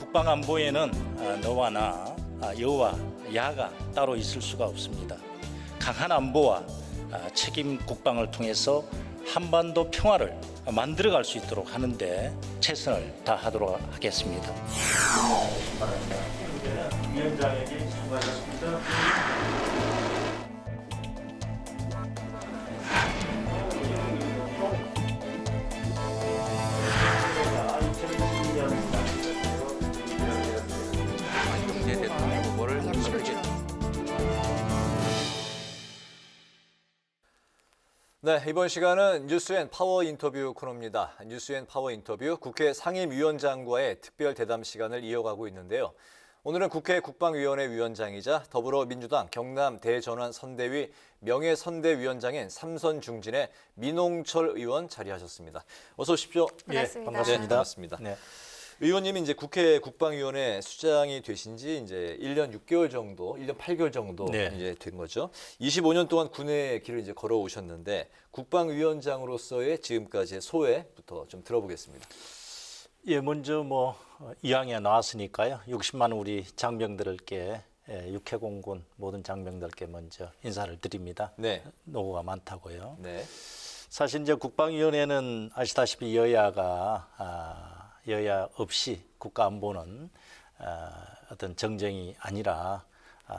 국방안보에는 너와 나, 여와 야가 따로 있을 수가 없습니다. 강한 안보와 책임 국방을 통해서 한반도 평화를 만들어갈 수 있도록 하는데 최선을 다하도록 하겠습니다. 위원장에게 수고하셨습니다. 안종재 대통령 후보를 선출했습니다. 네, 이번 시간은 뉴스앤 파워 인터뷰 코너입니다. 뉴스앤 파워 인터뷰 국회 상임위원장과의 특별 대담 시간을 이어가고 있는데요. 오늘은 국회 국방위원회 위원장이자 더불어민주당 경남 대전환 선대위 명예선대위원장인 삼선중진의 민홍철 의원 자리하셨습니다. 어서 오십시오. 반갑습니다. 네, 반갑습니다. 네. 의원님이 이제 국회 국방위원회 수장이 되신 지 이제 1년 6개월 정도, 1년 8개월 정도 네. 이제 된 거죠. 25년 동안 군의 길을 이제 걸어오셨는데 국방위원장으로서의 지금까지의 소회부터 좀 들어보겠습니다. 예, 먼저 이왕에 나왔으니까요. 60만 우리 장병들께 육해공군 모든 장병들께 먼저 인사를 드립니다. 네. 노고가 많다고요. 네. 사실 이제 국방위원회는 아시다시피 여야 없이 국가안보는 어떤 정쟁이 아니라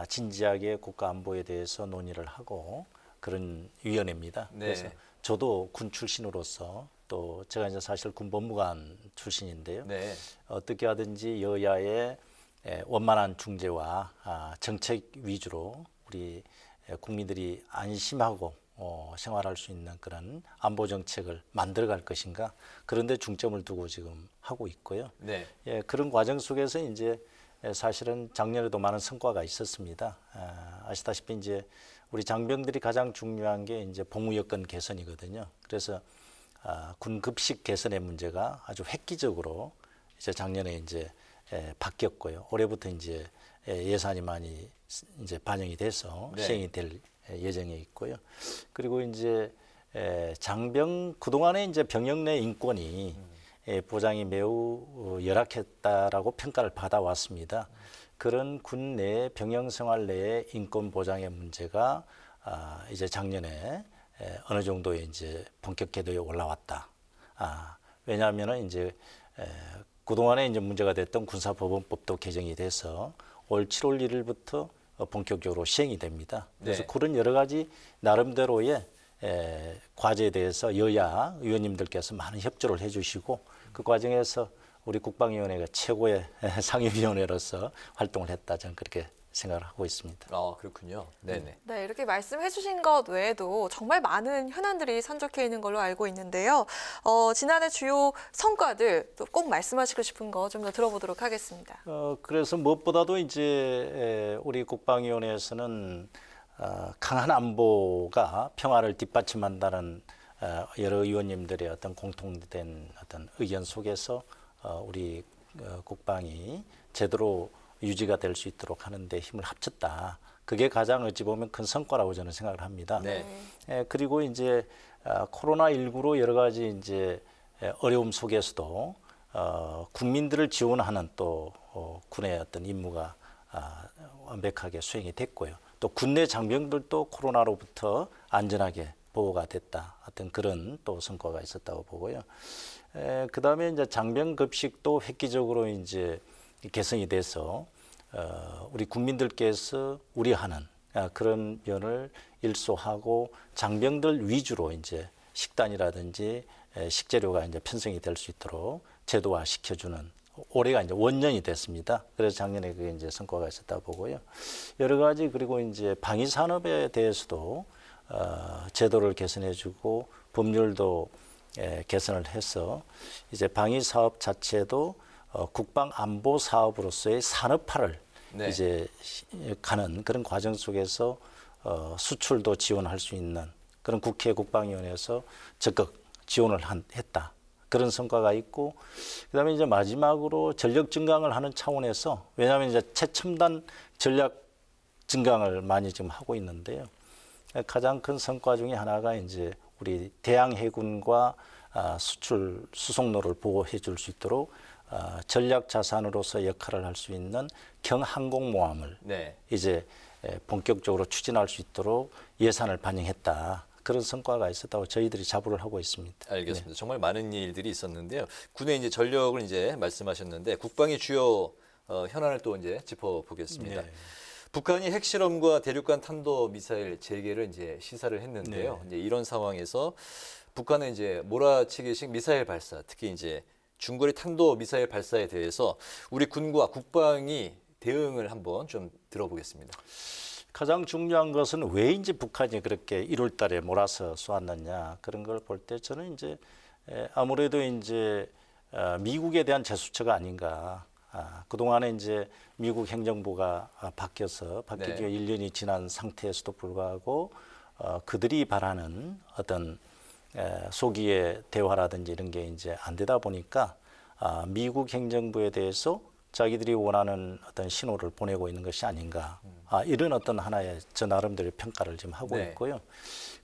진지하게 국가안보에 대해서 논의를 하고 그런 위원회입니다. 네. 그래서 저도 군 출신으로서 또 제가 이제 사실 군법무관 출신인데요. 네. 어떻게 하든지 여야의 원만한 중재와 정책 위주로 우리 국민들이 안심하고 생활할 수 있는 그런 안보 정책을 만들어갈 것인가 그런데 중점을 두고 지금 하고 있고요. 네. 예, 그런 과정 속에서 이제 사실은 작년에도 많은 성과가 있었습니다. 아시다시피 이제 우리 장병들이 가장 중요한 게 이제 복무 여건 개선이거든요. 그래서 군 급식 개선의 문제가 아주 획기적으로 이제 작년에 이제 바뀌었고요. 올해부터 이제 예산이 많이 이제 반영이 돼서 네. 시행이 될 예정에 있고요. 그리고 이제 장병 그동안에 이제 병역 내 인권이 보장이 매우 열악했다라고 평가를 받아왔습니다. 그런 군 내 병영 생활 내의 인권 보장의 문제가 이제 작년에 어느 정도 이제 본격 궤도에 올라왔다. 왜냐하면은 이제 그동안에 이제 문제가 됐던 군사법원법도 개정이 돼서 올 7월 1일부터 본격적으로 시행이 됩니다. 그래서 네. 그런 여러 가지 나름대로의 과제에 대해서 여야 의원님들께서 많은 협조를 해주시고 그 과정에서 우리 국방위원회가 최고의 상임위원회로서 활동을 했다 저는 그렇게 생각을 하고 있습니다. 그렇군요. 네네. 네, 이렇게 말씀해 주신 것 외에도 정말 많은 현안들이 산적해 있는 걸로 알고 있는데요. 지난해 주요 성과들 또 꼭 말씀하시고 싶은 거 좀 더 들어보도록 하겠습니다. 그래서 무엇보다도 이제 우리 국방위원회에서는 강한 안보가 평화를 뒷받침한다는 여러 의원님들의 어떤 공통된 어떤 의견 속에서 우리 국방이 제대로 유지가 될 수 있도록 하는 데 힘을 합쳤다. 그게 가장 어찌 보면 큰 성과라고 저는 생각을 합니다. 네. 그리고 이제 코로나19로 여러 가지 이제 어려움 속에서도 국민들을 지원하는 또 군의 어떤 임무가 완벽하게 수행이 됐고요. 또 군내 장병들도 코로나로부터 안전하게 보호가 됐다. 어떤 그런 또 성과가 있었다고 보고요. 그다음에 이제 장병 급식도 획기적으로 이제 개선이 돼서 우리 국민들께서 우려하는 그런 면을 일소하고 장병들 위주로 이제 식단이라든지 식재료가 이제 편성이 될 수 있도록 제도화 시켜주는 올해가 이제 원년이 됐습니다. 그래서 작년에 그게 이제 성과가 있었다 보고요. 여러 가지 그리고 이제 방위 산업에 대해서도 제도를 개선해주고 법률도 개선을 해서 이제 방위 사업 자체도 국방 안보 사업으로서의 산업화를 네. 이제 가는 그런 과정 속에서 수출도 지원할 수 있는 그런 국회 국방위원회에서 적극 지원을 했다. 그런 성과가 있고 그다음에 이제 마지막으로 전력 증강을 하는 차원에서 왜냐하면 이제 최첨단 전략 증강을 많이 지금 하고 있는데요. 가장 큰 성과 중에 하나가 이제 우리 대양 해군과 수출 수송로를 보호해 줄 수 있도록 전략 자산으로서 역할을 할 수 있는 경항공모함을 네. 이제 본격적으로 추진할 수 있도록 예산을 반영했다. 그런 성과가 있었다고 저희들이 자부를 하고 있습니다. 알겠습니다. 정말 많은 일들이 있었는데요. 군의 이제 전력을 이제 말씀하셨는데 국방의 주요 현안을 또 이제 짚어보겠습니다. 네. 북한이 핵실험과 대륙간 탄도 미사일 재개를 이제 시사를 했는데요. 이제 이런 상황에서 북한은 이제 몰아치기식 미사일 발사, 특히 이제 중거리 탄도 미사일 발사에 대해서 우리 군과 국방이 대응을 한번 좀 들어보겠습니다. 가장 중요한 것은 왜 이제 북한이 그렇게 1월 달에 몰아서 쏘았느냐 그런 걸 볼 때 저는 이제 아무래도 이제 미국에 대한 제스처가 아닌가. 그동안에 이제 미국 행정부가 바뀌어서 바뀐 지 1년이 지난 상태에서도 불구하고 그들이 바라는 어떤 소기의 대화라든지 이런 게 이제 안 되다 보니까 미국 행정부에 대해서 자기들이 원하는 어떤 신호를 보내고 있는 것이 아닌가. 이런 어떤 하나의 저 나름대로의 평가를 지금 하고 네. 있고요.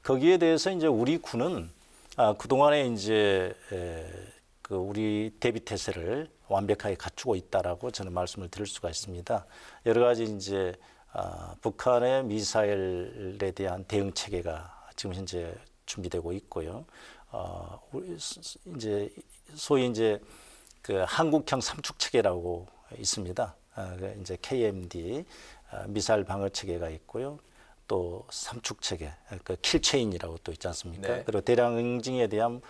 거기에 대해서 이제 우리 군은 그동안에 이제 그 우리 대비 태세를 완벽하게 갖추고 있다라고 저는 말씀을 드릴 수가 있습니다. 여러 가지 이제 북한의 미사일에 대한 대응 체계가 지금 현재 준비되고 있고요. 이제 소위 이제 그 한국형 삼축 체계라고 있습니다. 이제 KMD 미사일 방어 체계가 있고요. 또 삼축 체계, 그 킬체인이라고 또 있지 않습니까? 네. 그리고 대량 응징에 대한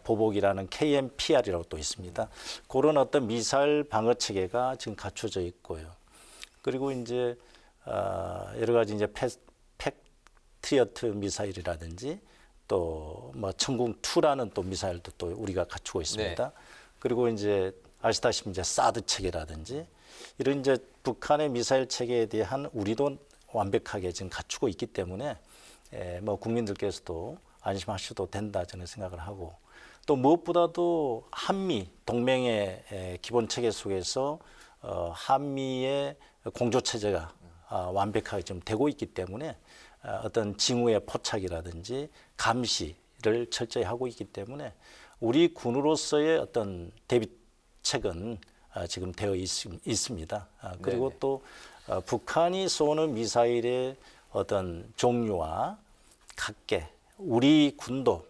보복이라는 KMPR이라고 또 있습니다. 그런 어떤 미사일 방어 체계가 지금 갖춰져 있고요. 그리고 이제 여러 가지 이제 패트리어트 미사일이라든지 또 뭐 천궁2라는 또 미사일도 또 우리가 갖추고 있습니다. 네. 그리고 이제 아시다시피 이제 사드 체계라든지 이런 이제 북한의 미사일 체계에 대한 우리도 완벽하게 지금 갖추고 있기 때문에 뭐 국민들께서도 안심하셔도 된다 저는 생각을 하고 또 무엇보다도 한미 동맹의 기본 체계 속에서 한미의 공조 체제가 완벽하게 좀 되고 있기 때문에 어떤 징후의 포착이라든지 감시를 철저히 하고 있기 때문에 우리 군으로서의 어떤 대비책은 지금 되어 있습니다. 그리고 네네. 또 북한이 쏘는 미사일의 어떤 종류와 각계 우리 군도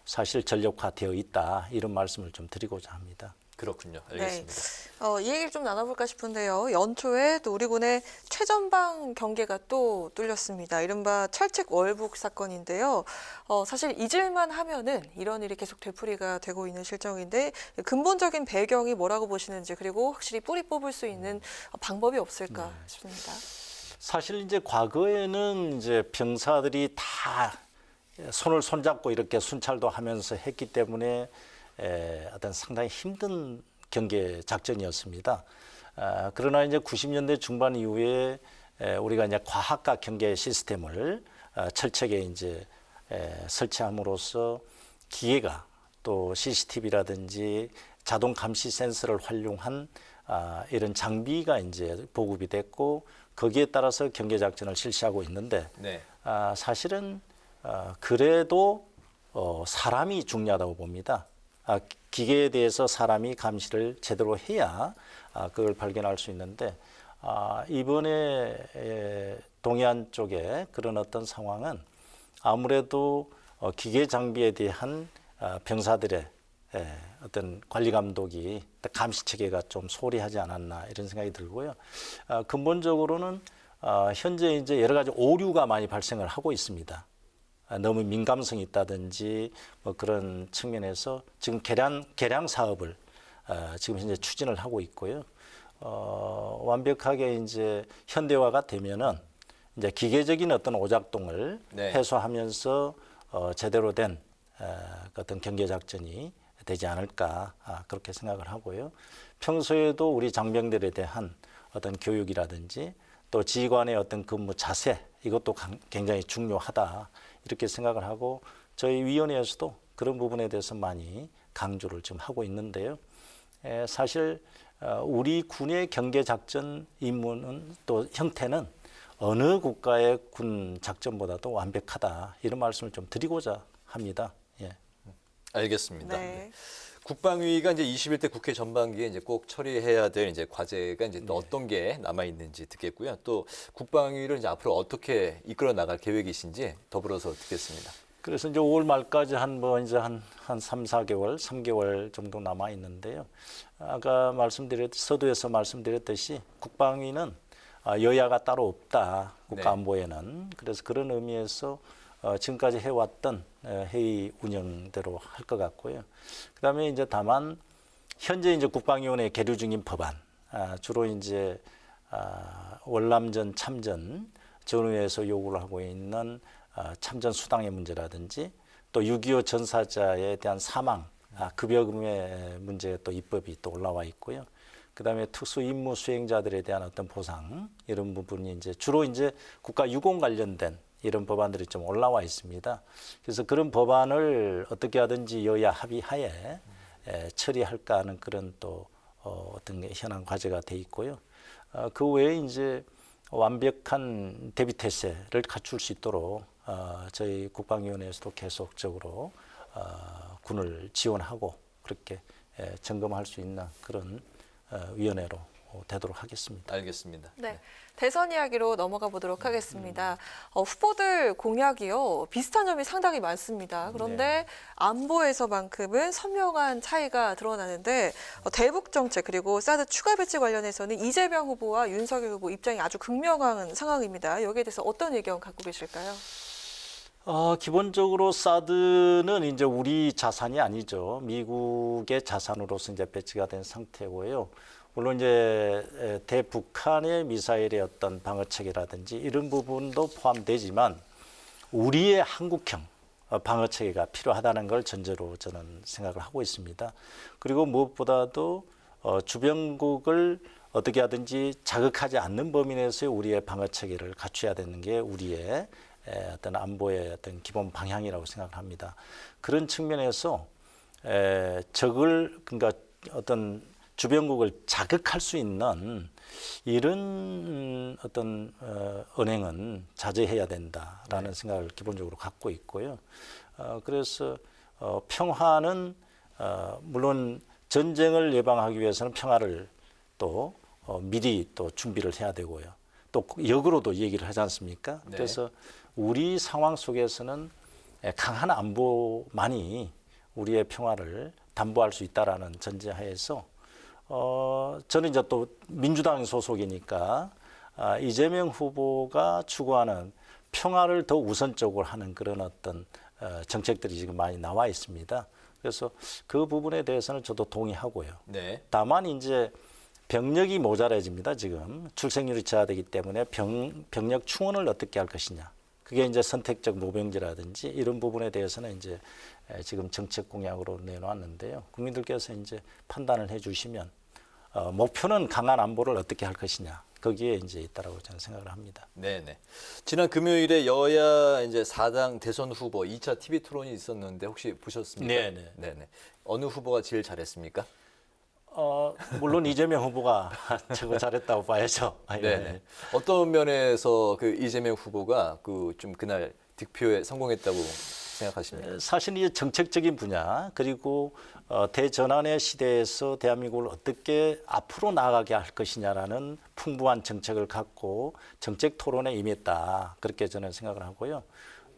사실 전력화되어 있다 이런 말씀을 좀 드리고자 합니다. 그렇군요. 알겠습니다. 이 얘기를 좀 나눠볼까 싶은데요. 연초에 또 우리 군의 최전방 경계가 또 뚫렸습니다. 이른바 철책 월북 사건인데요. 사실 잊을만 하면은 이런 일이 계속 되풀이가 되고 있는 실정인데 근본적인 배경이 뭐라고 보시는지 그리고 확실히 뿌리 뽑을 수 있는 방법이 없을까 싶습니다. 사실 이제 과거에는 이제 병사들이 다 손을 손잡고 이렇게 순찰도 하면서 했기 때문에 어떤 상당히 힘든 경계 작전이었습니다. 그러나 이제 90년대 중반 이후에 우리가 이제 과학과 경계 시스템을 철책에 이제 설치함으로써 기계가 또 CCTV라든지 자동 감시 센서를 활용한 이런 장비가 이제 보급이 됐고 거기에 따라서 경계 작전을 실시하고 있는데 네. 사실은 그래도 사람이 중요하다고 봅니다. 기계에 대해서 사람이 감시를 제대로 해야 그걸 발견할 수 있는데 이번에 동해안 쪽에 그런 어떤 상황은 아무래도 기계 장비에 대한 병사들의 어떤 관리 감독이 감시 체계가 좀 소홀히하지 않았나 이런 생각이 들고요. 근본적으로는 현재 이제 여러 가지 오류가 많이 발생을 하고 있습니다. 너무 민감성이 있다든지 뭐 그런 측면에서 지금 개량 사업을 지금 현재 추진을 하고 있고요. 완벽하게 이제 현대화가 되면은 이제 기계적인 어떤 오작동을 네. 해소하면서 제대로 된 어떤 경계 작전이 되지 않을까 그렇게 생각을 하고요. 평소에도 우리 장병들에 대한 어떤 교육이라든지 또 지휘관의 어떤 근무 자세 이것도 굉장히 중요하다 이렇게 생각을 하고 저희 위원회에서도 그런 부분에 대해서 많이 강조를 좀 하고 있는데요. 사실 우리 군의 경계 작전 임무는 또 형태는 어느 국가의 군 작전보다도 완벽하다 이런 말씀을 좀 드리고자 합니다. 예. 알겠습니다. 네. 국방위가 이제 21대 국회 전반기에 이제 꼭 처리해야 될 이제 과제가 이제 또 어떤 게 남아 있는지 듣겠고요. 또 국방위를 이제 앞으로 어떻게 이끌어 나갈 계획이신지 더불어서 듣겠습니다. 그래서 이제 5월 말까지 이제 한 3, 4개월, 3개월 정도 남아 있는데요. 아까 서두에서 말씀드렸듯이 국방위는 여야가 따로 없다. 국가안보에는. 그래서 그런 의미에서 지금까지 해왔던 회의 운영대로 할 것 같고요. 그다음에 이제 다만 현재 이제 국방위원회 계류 중인 법안, 주로 이제 월남전 참전 전후에서 요구를 하고 있는 참전 수당의 문제라든지 또 6.25 전사자에 대한 사망, 급여금의 문제 또 입법이 또 올라와 있고요. 그다음에 특수 임무 수행자들에 대한 어떤 보상 이런 부분이 이제 주로 이제 국가 유공 관련된 이런 법안들이 좀 올라와 있습니다. 그래서 그런 법안을 어떻게 하든지 여야 합의하에 처리할까 하는 그런 또 어떤 현안 과제가 돼 있고요. 그 외에 이제 완벽한 대비 태세를 갖출 수 있도록 저희 국방위원회에서도 계속적으로 군을 지원하고 그렇게 점검할 수 있는 그런 위원회로 되도록 하겠습니다. 알겠습니다. 네. 대선 이야기로 넘어가 보도록 하겠습니다. 후보들 공약이요. 비슷한 점이 상당히 많습니다. 그런데 안보에서만큼은 선명한 차이가 드러나는데 대북 정책 그리고 사드 추가 배치 관련해서는 이재명 후보와 윤석열 후보 입장이 아주 극명한 상황입니다. 여기에 대해서 어떤 의견 갖고 계실까요? 기본적으로 사드는 이제 우리 자산이 아니죠. 미국의 자산으로서 이제 배치가 된 상태고요. 물론 이제 대북한의 미사일의 어떤 방어체계라든지 이런 부분도 포함되지만 우리의 한국형 방어체계가 필요하다는 걸 전제로 저는 생각을 하고 있습니다. 그리고 무엇보다도 주변국을 어떻게 하든지 자극하지 않는 범위 내에서의 우리의 방어체계를 갖춰야 되는 게 우리의 어떤 안보의 어떤 기본 방향이라고 생각을 합니다. 그런 측면에서 그러니까 어떤 주변국을 자극할 수 있는 이런 어떤 언행은 자제해야 된다라는 생각을 기본적으로 갖고 있고요. 그래서 평화는 물론 전쟁을 예방하기 위해서는 평화를 또 미리 또 준비를 해야 되고요. 또 역으로도 얘기를 하지 않습니까? 네. 그래서 우리 상황 속에서는 강한 안보만이 우리의 평화를 담보할 수 있다라는 전제하에서 저는 이제 또 민주당 소속이니까 이재명 후보가 추구하는 평화를 더 우선적으로 하는 그런 어떤 정책들이 지금 많이 나와 있습니다. 그래서 그 부분에 대해서는 저도 동의하고요. 네. 다만 이제 병력이 모자라집니다. 지금 출생률이 저하되기 때문에 병력 충원을 어떻게 할 것이냐. 그게 이제 선택적 모병제라든지 이런 부분에 대해서는 이제 지금 정책 공약으로 내놓았는데요. 국민들께서 이제 판단을 해주시면 목표는 강한 안보를 어떻게 할 것이냐. 거기에 이제 있다라고 저는 생각을 합니다. 네네. 지난 금요일에 여야 이제 4당 대선 후보 2차 TV 토론이 있었는데 혹시 보셨습니까? 네네. 네네. 어느 후보가 제일 잘했습니까? 물론 이재명 후보가 최고 잘했다고 봐야죠. 네네. 어떤 면에서 그 이재명 후보가 그 좀 그날 득표에 성공했다고 생각하십니까? 사실 이 정책적인 분야 그리고 대전환의 시대에서 대한민국을 어떻게 앞으로 나아가게 할 것이냐라는 풍부한 정책을 갖고 정책 토론에 임했다. 그렇게 저는 생각을 하고요.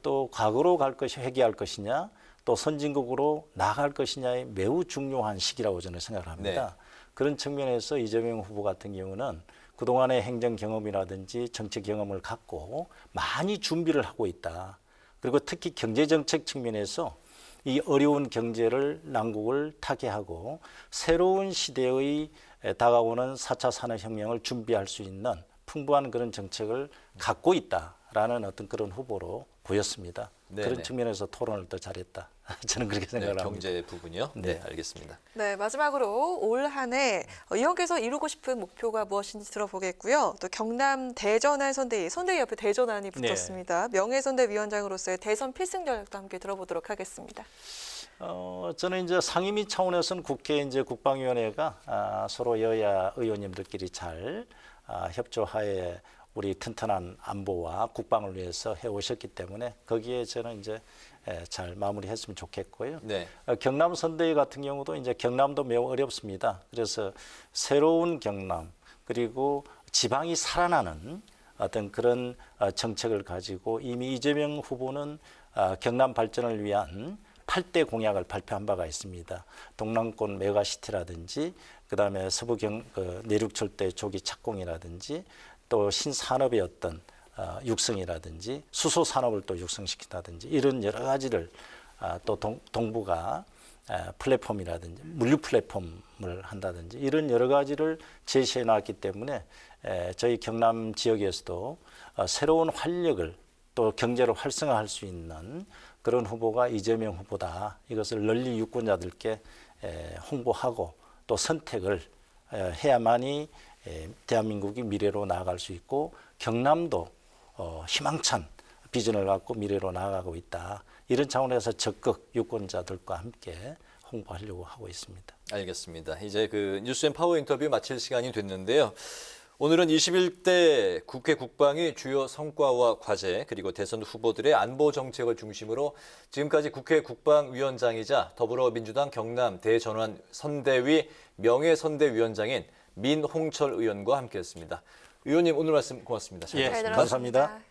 또 과거로 갈 것이 회귀할 것이냐 또 선진국으로 나아갈 것이냐의 매우 중요한 시기라고 저는 생각을 합니다. 네. 그런 측면에서 이재명 후보 같은 경우는 그동안의 행정 경험이라든지 정책 경험을 갖고 많이 준비를 하고 있다. 그리고 특히 경제정책 측면에서 이 어려운 경제를 난국을 타개하고 새로운 시대의 다가오는 4차 산업혁명을 준비할 수 있는 풍부한 그런 정책을 갖고 있다라는 어떤 그런 후보로 보였습니다. 네네. 그런 측면에서 토론을 더 잘했다. 저는 그렇게 생각을 네, 합니다. 경제 부분이요? 네, 알겠습니다. 네, 마지막으로 올 한 해 의원께서 이루고 싶은 목표가 무엇인지 들어보겠고요. 또 경남 대전환 선대위 옆에 대전환이 붙었습니다. 명예선대위원장으로서의 대선 필승 전략도 함께 들어보도록 하겠습니다. 저는 이제 상임위 차원에서는 국회 이제 국방위원회가 서로 여야 의원님들끼리 잘 협조하에 우리 튼튼한 안보와 국방을 위해서 해오셨기 때문에 거기에 저는 이제 잘 마무리했으면 좋겠고요. 네. 경남 선대위 같은 경우도 이제 경남도 매우 어렵습니다. 그래서 새로운 경남 그리고 지방이 살아나는 어떤 그런 정책을 가지고 이미 이재명 후보는 경남 발전을 위한 8대 공약을 발표한 바가 있습니다. 동남권 메가시티라든지 그다음에 서부 내륙 철도의 조기 착공이라든지 또 신산업의 어떤 육성이라든지 수소 산업을 또 육성시킨다든지 이런 여러 가지를 또 동부가 플랫폼이라든지 물류 플랫폼을 한다든지 이런 여러 가지를 제시해 놨기 때문에 저희 경남 지역에서도 새로운 활력을 또 경제를 활성화할 수 있는 그런 후보가 이재명 후보다. 이것을 널리 유권자들께 홍보하고 또 선택을 해야만이 대한민국이 미래로 나아갈 수 있고 경남도 희망찬 비전을 갖고 미래로 나아가고 있다. 이런 차원에서 적극 유권자들과 함께 홍보하려고 하고 있습니다. 알겠습니다. 이제 그 뉴스앤 파워 인터뷰 마칠 시간이 됐는데요. 오늘은 21대 국회 국방위 주요 성과와 과제 그리고 대선 후보들의 안보 정책을 중심으로 지금까지 국회 국방위원장이자 더불어민주당 경남 대전환 선대위 명예선대위원장인 민홍철 의원과 함께했습니다. 의원님 오늘 말씀 고맙습니다. 잘 예, 들었습니다. 감사합니다.